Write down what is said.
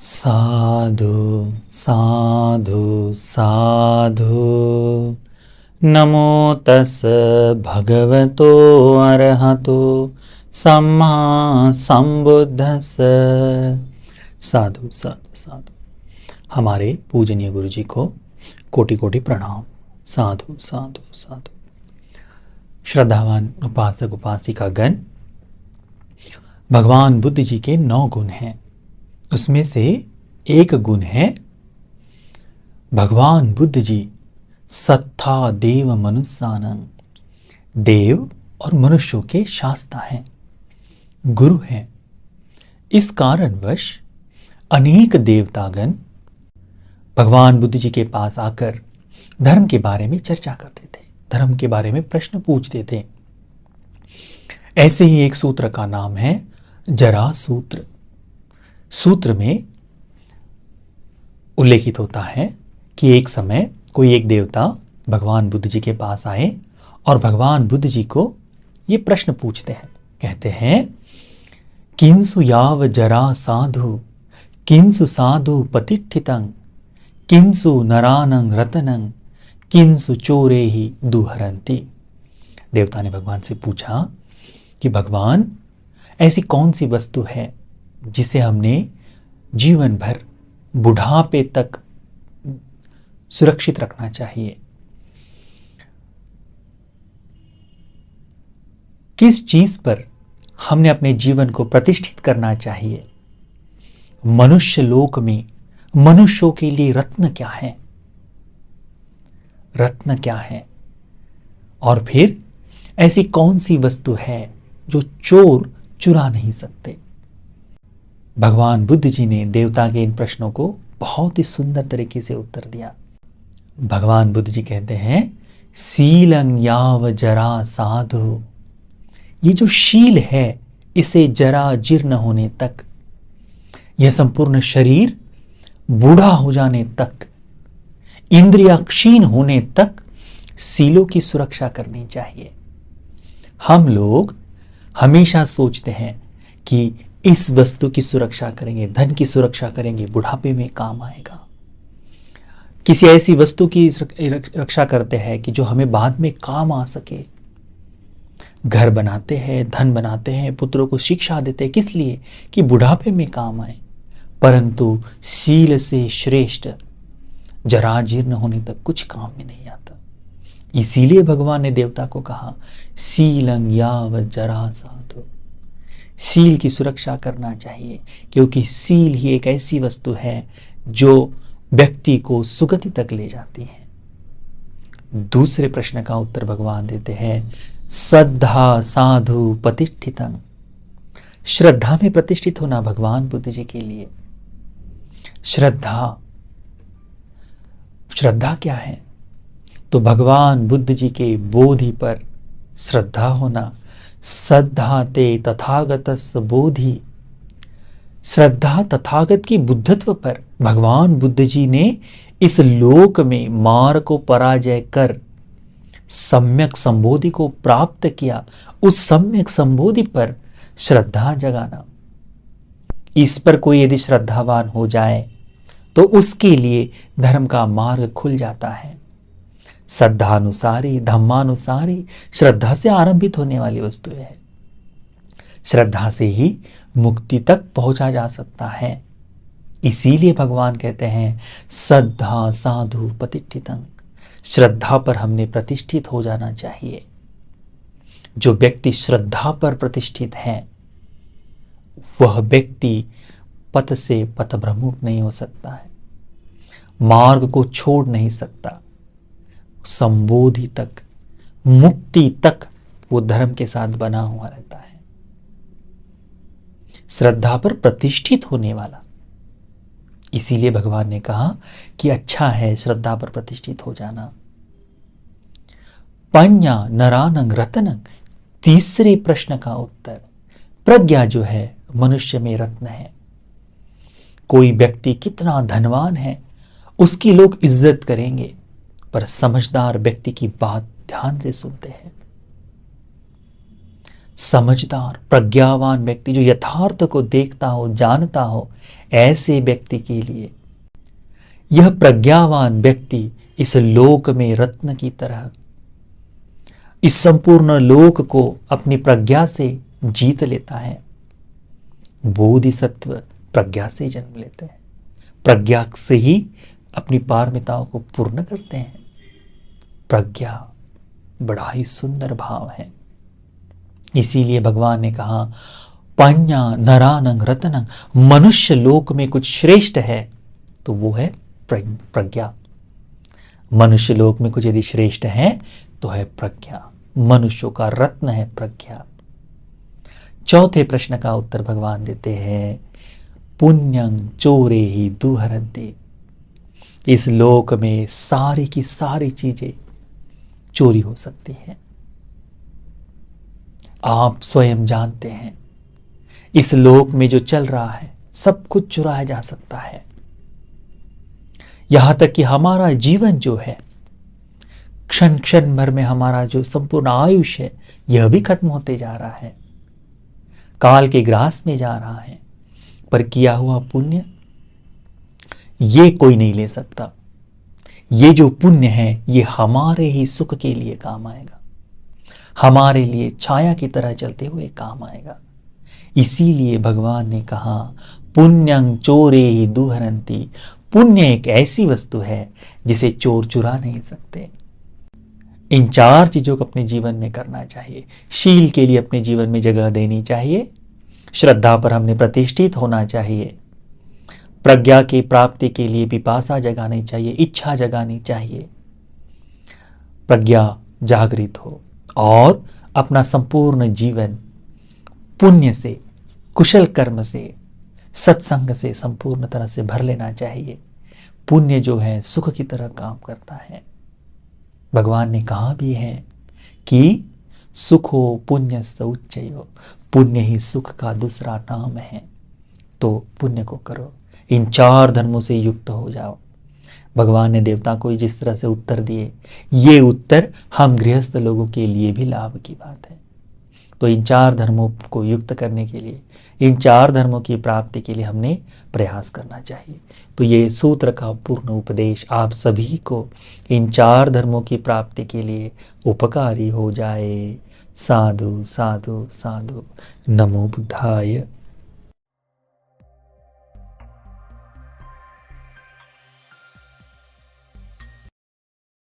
साधु साधु साधु। नमो तस् भगवतो अरहतो सम्मा संबुद्धस्स। साधु साधु साधु। हमारे पूजनीय गुरु जी को कोटि कोटि प्रणाम। साधु साधु साधु। श्रद्धावान उपासक उपासिका गण, भगवान बुद्ध जी के 9 गुण हैं। उसमें से एक गुण है भगवान बुद्ध जी सत्था देव मनुष्यानंग, देव और मनुष्यों के शास्ता हैं, गुरु हैं। इस कारणवश अनेक देवतागण भगवान बुद्ध जी के पास आकर धर्म के बारे में चर्चा करते थे, धर्म के बारे में प्रश्न पूछते थे। ऐसे ही एक सूत्र का नाम है जरा सूत्र। सूत्र में उल्लेखित होता है कि एक समय कोई एक देवता भगवान बुद्ध जी के पास आए और भगवान बुद्ध जी को ये प्रश्न पूछते हैं। कहते हैं, किंसु याव जरा साधु, किंसु साधु पतिष्ठितं, किंसु नरानं रतनं, किंसु चोरे ही दुहरंती। देवता ने भगवान से पूछा कि भगवान, ऐसी कौन सी वस्तु है जिसे हमने जीवन भर बुढ़ापे तक सुरक्षित रखना चाहिए? किस चीज पर हमने अपने जीवन को प्रतिष्ठित करना चाहिए? मनुष्य लोक में मनुष्यों के लिए रत्न क्या है? रत्न क्या है? और फिर ऐसी कौन सी वस्तु है जो चोर चुरा नहीं सकते? भगवान बुद्ध जी ने देवता के इन प्रश्नों को बहुत ही सुंदर तरीके से उत्तर दिया। भगवान बुद्ध जी कहते हैं, सीलं याव जरा साधु। ये जो शील है, इसे जरा जीर्ण होने तक, यह संपूर्ण शरीर बूढ़ा हो जाने तक, इंद्रिया क्षीण होने तक सीलों की सुरक्षा करनी चाहिए। हम लोग हमेशा सोचते हैं कि इस वस्तु की सुरक्षा करेंगे, धन की सुरक्षा करेंगे, बुढ़ापे में काम आएगा। किसी ऐसी वस्तु की रक्षा करते हैं कि जो हमें बाद में काम आ सके। घर बनाते हैं, धन बनाते हैं, पुत्रों को शिक्षा देते हैं, किस लिए? कि बुढ़ापे में काम आए। परंतु सील से श्रेष्ठ जरा जीर्ण होने तक कुछ काम में नहीं आता। इसीलिए भगवान ने देवता को कहा, सीलं याव जरा साधु। सील की सुरक्षा करना चाहिए, क्योंकि सील ही एक ऐसी वस्तु है जो व्यक्ति को सुगति तक ले जाती है। दूसरे प्रश्न का उत्तर भगवान देते हैं, श्रद्धा साधु प्रतिष्ठितं। श्रद्धा में प्रतिष्ठित होना भगवान बुद्ध जी के लिए। श्रद्धा, श्रद्धा क्या है? तो भगवान बुद्ध जी के बोधि पर श्रद्धा होना। श्रद्धा ते तथागतस्य बोधि। श्रद्धा तथागत की बुद्धत्व पर। भगवान बुद्ध जी ने इस लोक में मार को पराजय कर सम्यक संबोधि को प्राप्त किया। उस सम्यक संबोधि पर श्रद्धा जगाना। इस पर कोई यदि श्रद्धावान हो जाए तो उसके लिए धर्म का मार्ग खुल जाता है। श्रद्धानुसारी धम्मानुसारी, श्रद्धा से आरंभित होने वाली वस्तु है। श्रद्धा से ही मुक्ति तक पहुंचा जा सकता है। इसीलिए भगवान कहते हैं, श्रद्धा साधु प्रतिष्ठितं। श्रद्धा पर हमने प्रतिष्ठित हो जाना चाहिए। जो व्यक्ति श्रद्धा पर प्रतिष्ठित है, वह व्यक्ति पथ से पथभ्रमुक नहीं हो सकता है, मार्ग को छोड़ नहीं सकता। संबोधि तक, मुक्ति तक वो धर्म के साथ बना हुआ रहता है। श्रद्धा पर प्रतिष्ठित होने वाला। इसीलिए भगवान ने कहा कि अच्छा है श्रद्धा पर प्रतिष्ठित हो जाना। पඤ्ඤा नरानं रत्नं। तीसरे प्रश्न का उत्तर, प्रज्ञा जो है मनुष्य में रत्न है। कोई व्यक्ति कितना धनवान है, उसकी लोग इज्जत करेंगे, पर समझदार व्यक्ति की बात ध्यान से सुनते हैं। समझदार प्रज्ञावान व्यक्ति जो यथार्थ को देखता हो, जानता हो, ऐसे व्यक्ति के लिए यह प्रज्ञावान व्यक्ति इस लोक में रत्न की तरह इस संपूर्ण लोक को अपनी प्रज्ञा से जीत लेता है। बोधिसत्व प्रज्ञा से जन्म लेते हैं, प्रज्ञा से ही अपनी पारमिताओं को पूर्ण करते हैं। प्रज्ञा बड़ा ही सुंदर भाव है। इसीलिए भगवान ने कहा पඤ्ඤा नरानंग रत्नंग, मनुष्य लोक में कुछ श्रेष्ठ है तो वो है प्रज्ञा। मनुष्य लोक में कुछ यदि श्रेष्ठ है तो है प्रज्ञा। मनुष्यों का रत्न है प्रज्ञा। चौथे प्रश्न का उत्तर भगवान देते हैं पुण्यं चोरे ही दुहरन्ति। इस लोक में सारी की सारी चीजें चोरी हो सकती हैं। आप स्वयं जानते हैं इस लोक में जो चल रहा है सब कुछ चुराया जा सकता है। यहां तक कि हमारा जीवन जो है, क्षण क्षण भर में हमारा जो संपूर्ण आयुष्य है, यह भी खत्म होते जा रहा है, काल के ग्रास में जा रहा है। पर किया हुआ पुण्य ये कोई नहीं ले सकता। ये जो पुण्य है ये हमारे ही सुख के लिए काम आएगा, हमारे लिए छाया की तरह चलते हुए काम आएगा। इसीलिए भगवान ने कहा पुण्यं चोरे ही दुहरन्ति। पुण्य एक ऐसी वस्तु है जिसे चोर चुरा नहीं सकते। इन चार चीजों को अपने जीवन में करना चाहिए। शील के लिए अपने जीवन में जगह देनी चाहिए, श्रद्धा पर हमने प्रतिष्ठित होना चाहिए, प्रज्ञा की प्राप्ति के लिए पिपासा जगानी चाहिए, इच्छा जगानी चाहिए, प्रज्ञा जागृत हो और अपना संपूर्ण जीवन पुण्य से, कुशल कर्म से, सत्संग से संपूर्ण तरह से भर लेना चाहिए। पुण्य जो है सुख की तरह काम करता है। भगवान ने कहा भी है कि सुखो पुण्य सौच्चयो, पुण्य ही सुख का दूसरा नाम है। तो पुण्य को करो, इन चार धर्मों से युक्त हो जाओ। भगवान ने देवता को जिस तरह से उत्तर दिए, ये उत्तर हम गृहस्थ लोगों के लिए भी लाभ की बात है। तो इन चार धर्मों को युक्त करने के लिए, इन चार धर्मों की प्राप्ति के लिए हमने प्रयास करना चाहिए। तो ये सूत्र का पूर्ण उपदेश आप सभी को इन चार धर्मों की प्राप्ति के लिए उपकारी हो जाए। साधु साधु साधु। नमो बुद्धाय।